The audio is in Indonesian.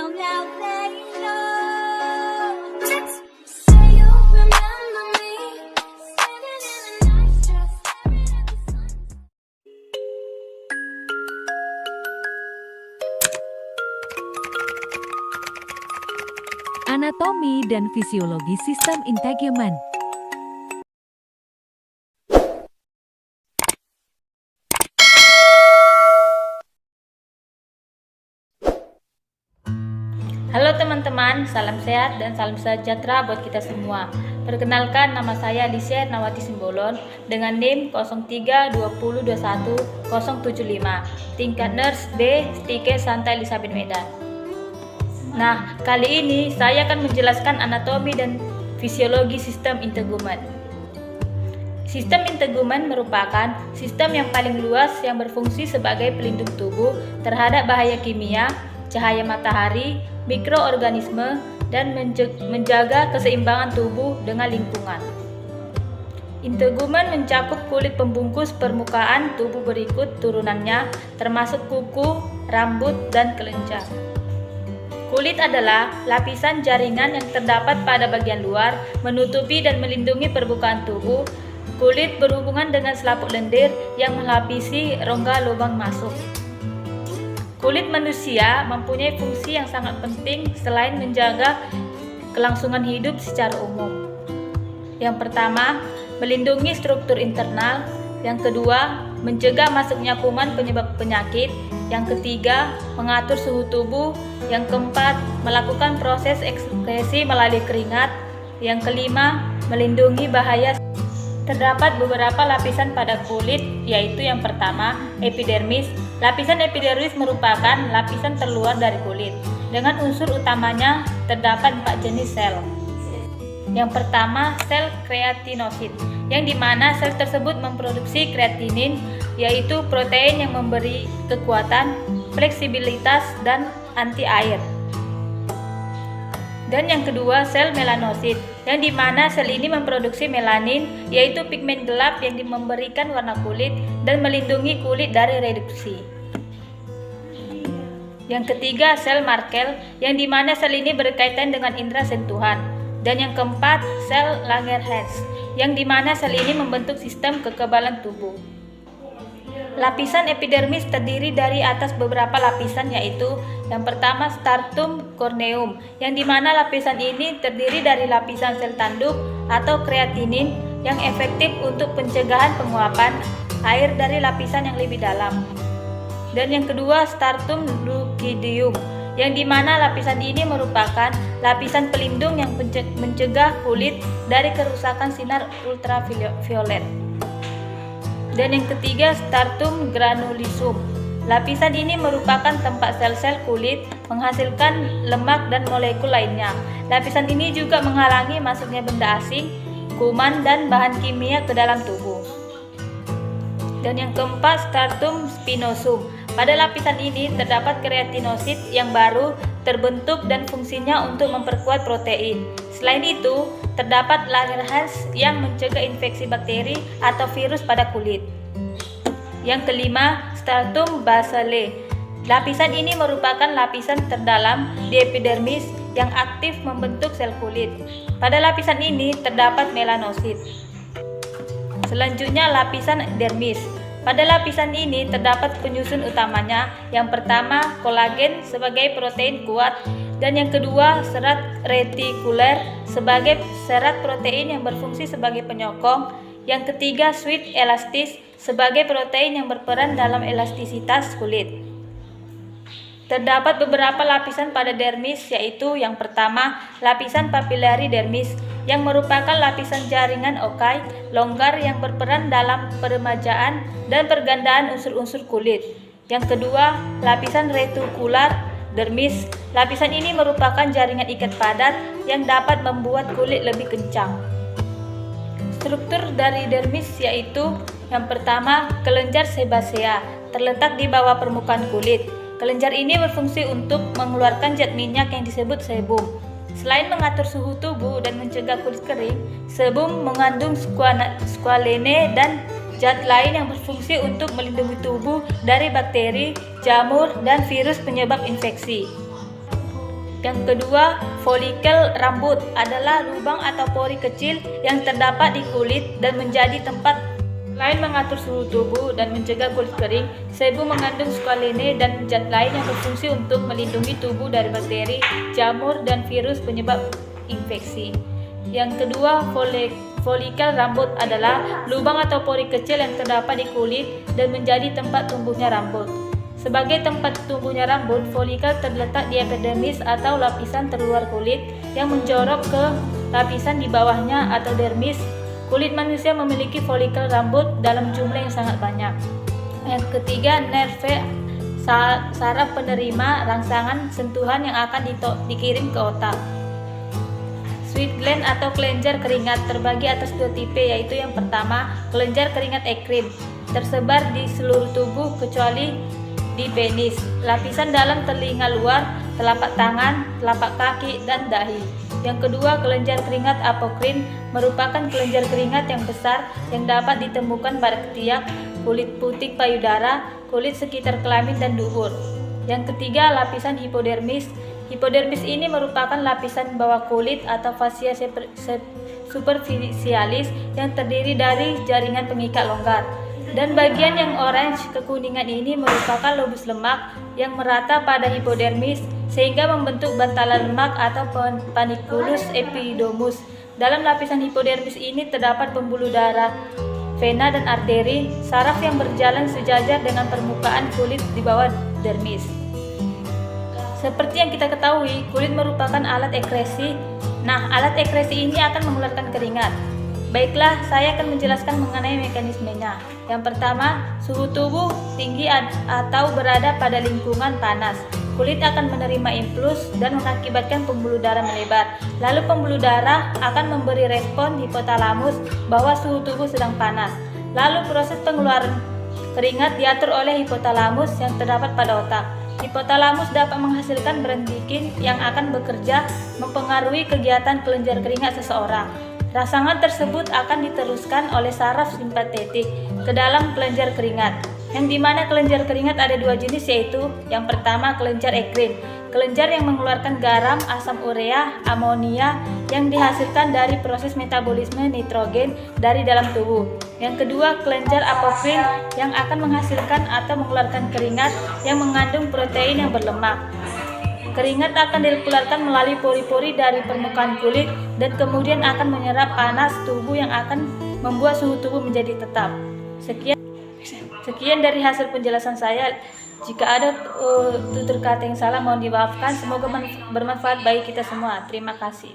Well, now they know. Say you remember me, standing in a nice dress, staring at the sun. Anatomi dan fisiologi sistem integumen. Halo teman-teman, salam sehat dan salam sejahtera buat kita semua. Perkenalkan, nama saya Alicia Ernawati Simbolon dengan NIM 0320210075, tingkat nurse B, Stike Santa Elizabeth Medan. Nah, kali ini saya akan menjelaskan anatomi dan fisiologi sistem integumen. Sistem integumen merupakan sistem yang paling luas yang berfungsi sebagai pelindung tubuh terhadap bahaya kimia, cahaya matahari, mikroorganisme, dan menjaga keseimbangan tubuh dengan lingkungan. Integumen mencakup kulit pembungkus permukaan tubuh berikut turunannya, termasuk kuku, rambut, dan kelenjar. Kulit adalah lapisan jaringan yang terdapat pada bagian luar, menutupi dan melindungi permukaan tubuh. Kulit berhubungan dengan selaput lendir yang melapisi rongga lubang masuk. Kulit manusia mempunyai fungsi yang sangat penting selain menjaga kelangsungan hidup secara umum. Yang pertama, melindungi struktur internal. Yang kedua, mencegah masuknya kuman penyebab penyakit. Yang ketiga, mengatur suhu tubuh. Yang keempat, melakukan proses ekskresi melalui keringat. Yang kelima, melindungi bahaya. Terdapat beberapa lapisan pada kulit, yaitu yang pertama, epidermis. Lapisan epidermis merupakan lapisan terluar dari kulit. Dengan unsur utamanya terdapat 4 jenis sel. Yang pertama, sel keratinosit, yang dimana sel tersebut memproduksi kreatinin, yaitu protein yang memberi kekuatan, fleksibilitas, dan anti air. Dan yang kedua, sel melanosit, yang dimana sel ini memproduksi melanin, yaitu pigmen gelap yang memberikan warna kulit dan melindungi kulit dari reduksi. Yang ketiga, sel Merkel, yang dimana sel ini berkaitan dengan indera sentuhan. Dan yang keempat, sel Langerhans, yang dimana sel ini membentuk sistem kekebalan tubuh. Lapisan epidermis terdiri dari atas beberapa lapisan, yaitu yang pertama stratum corneum, yang dimana lapisan ini terdiri dari lapisan sel tanduk atau kreatinin yang efektif untuk pencegahan penguapan air dari lapisan yang lebih dalam. Dan yang kedua, stratum lucidium, yang dimana lapisan ini merupakan lapisan pelindung yang mencegah kulit dari kerusakan sinar ultraviolet. Dan yang ketiga, stratum granulisum. Lapisan ini merupakan tempat sel-sel kulit menghasilkan lemak dan molekul lainnya. Lapisan ini juga menghalangi masuknya benda asing, kuman, dan bahan kimia ke dalam tubuh. Dan yang keempat, stratum spinosum. Pada lapisan ini terdapat keratinosit yang baru terbentuk dan fungsinya untuk memperkuat protein. Selain itu, terdapat Langerhans yang mencegah infeksi bakteri atau virus pada kulit. Yang kelima, stratum basale. Lapisan ini merupakan lapisan terdalam di epidermis yang aktif membentuk sel kulit. Pada lapisan ini terdapat melanosit. Selanjutnya, lapisan dermis. Pada lapisan ini terdapat penyusun utamanya. Yang pertama, kolagen sebagai protein kuat, dan yang kedua, serat retikuler sebagai serat protein yang berfungsi sebagai penyokong. Yang ketiga, sweet elastis sebagai protein yang berperan dalam elastisitas kulit. Terdapat beberapa lapisan pada dermis, yaitu yang pertama, lapisan papillary dermis, yang merupakan lapisan jaringan okai longgar yang berperan dalam peremajaan dan pergandaan unsur-unsur kulit. Yang kedua, lapisan retikular dermis. Lapisan ini merupakan jaringan ikat padat yang dapat membuat kulit lebih kencang. Struktur dari dermis yaitu yang pertama, kelenjar sebasea, terletak di bawah permukaan kulit. Kelenjar ini berfungsi untuk mengeluarkan zat minyak yang disebut sebum. Selain mengatur suhu tubuh dan mencegah kulit kering, sebum mengandung squalene dan zat lain yang berfungsi untuk melindungi tubuh dari bakteri, jamur, dan virus penyebab infeksi. Yang kedua, folikel rambut adalah lubang atau pori kecil yang terdapat di kulit dan menjadi tempat. Selain mengatur suhu tubuh dan mencegah kulit kering, sebo mengandung squalene dan zat lain yang berfungsi untuk melindungi tubuh dari bakteri, jamur, dan virus penyebab infeksi. Yang kedua, folikel rambut adalah lubang atau pori kecil yang terdapat di kulit dan menjadi tempat tumbuhnya rambut. Sebagai tempat tumbuhnya rambut, folikel terletak di epidermis atau lapisan terluar kulit yang menjorok ke lapisan di bawahnya atau dermis. Kulit manusia memiliki folikel rambut dalam jumlah yang sangat banyak. Yang ketiga, nerve, saraf penerima rangsangan sentuhan yang akan dikirim ke otak. Sweat gland atau kelenjar keringat terbagi atas dua tipe, yaitu yang pertama, kelenjar keringat ekrim, tersebar di seluruh tubuh kecuali di penis, lapisan dalam telinga luar, telapak tangan, telapak kaki, dan dahi. Yang kedua, kelenjar keringat apokrin merupakan kelenjar keringat yang besar yang dapat ditemukan pada ketiak, kulit putih payudara, kulit sekitar kelamin, dan dubur. Yang ketiga, lapisan hipodermis. Hipodermis ini merupakan lapisan bawah kulit atau fascia superficialis yang terdiri dari jaringan pengikat longgar. Dan bagian yang orange kekuningan ini merupakan lobus lemak yang merata pada hipodermis sehingga membentuk bantalan lemak atau panniculus epidermosus. Dalam lapisan hipodermis ini terdapat pembuluh darah, vena, dan arteri, saraf yang berjalan sejajar dengan permukaan kulit di bawah dermis. Seperti yang kita ketahui, kulit merupakan alat ekresi. Nah, alat ekresi ini akan mengeluarkan keringat. Baiklah, saya akan menjelaskan mengenai mekanismenya. Yang pertama, suhu tubuh tinggi atau berada pada lingkungan panas. Kulit akan menerima impuls dan mengakibatkan pembuluh darah melebar. Lalu pembuluh darah akan memberi respon hipotalamus bahwa suhu tubuh sedang panas. Lalu proses pengeluaran keringat diatur oleh hipotalamus yang terdapat pada otak. Hipotalamus dapat menghasilkan berantikin yang akan bekerja mempengaruhi kegiatan kelenjar keringat seseorang. Rangsangan tersebut akan diteruskan oleh saraf simpatetik ke dalam kelenjar keringat, yang dimana kelenjar keringat ada dua jenis, yaitu yang pertama kelenjar ekrim, kelenjar yang mengeluarkan garam, asam urea, amonia yang dihasilkan dari proses metabolisme nitrogen dari dalam tubuh. Yang kedua, kelenjar apokrin yang akan menghasilkan atau mengeluarkan keringat yang mengandung protein yang berlemak. Keringat akan dikeluarkan melalui pori-pori dari permukaan kulit dan kemudian akan menyerap panas tubuh yang akan membuat suhu tubuh menjadi tetap. Sekian dari hasil penjelasan saya. Jika ada tutur kata yang salah mohon dimaafkan. Semoga bermanfaat bagi kita semua. Terima kasih.